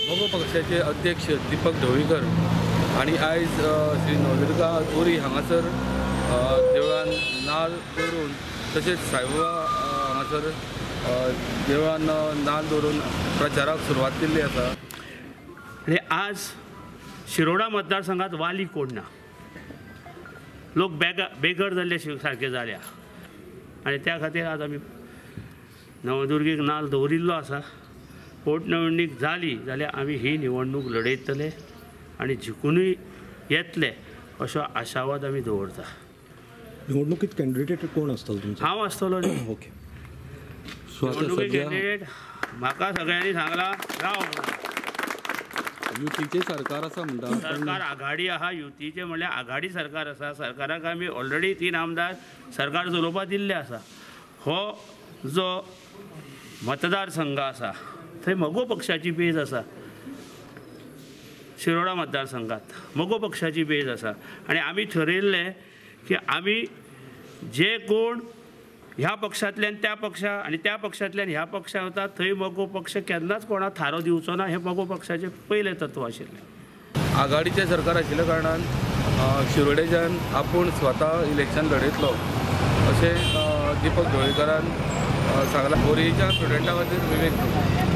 मगो पक्षाचे अध्यक्ष दीपक ढवळीकर आणि आयज श्री नवदुर्गा बोरी हांगासर देवळान नाल दवरून तशेंच साईबाबा हांगासर देवळान नाल दवरून प्रचाराक सुरवात केल्ली आसा। आणि आज शिरोडा मतदारसंघात वाली कोण ना, लोक बेघर जाल्ले सारखे जाल्या आणि त्या खातीर आज आमी नवदुर्गेक नाल दवरिल्लो आसा। पोटनिवडणूक जाली जाल्यार आमी ही निवडणूक लडयतले आणि जिखूनय येतले अशो आशावाद आमी दवरता। निवडणुकीत कॅन्डिडेट कोण आसतलो तुमचो? हांव आसतलो। ओके। निवडणुकीत कॅन्डिडेट म्हाका सगळ्यांनी सांगला राव। युतीचे सरकार आसा म्हणटा। सरकार आघाडी आहा, युतीचे म्हणल्यार आघाडी सरकार आसा। सरकाराक आमी ऑलरेडी 3 आमदार सरकार चलोवपाक दिल्ले आसा। हो जो मतदारसंघ आसा थंय मगो पक्षाची बेज आसा। शिरोडा मतदारसंघात मगो पक्षाची बेज आसा आणि आमी ठरयल्लें की आमी जे कोण ह्या पक्षांतल्यान त्या पक्षा आणि त्या पक्षांतल्यान ह्या पक्षा वता थंय मगो पक्ष केन्नाच कोणाक थारो दिवचो ना, हे मगो पक्षाचें पयलें तत्व आशिल्लें। आघाडीचें सरकार आशिल्ल्या कारणान शिरोडेच्यान आपूण स्वता इलेक्शन लडयतलो अशें दीपक ढवळीकरान सांगलां। बोरयेच्या स्टुडंटा खातीर विवेक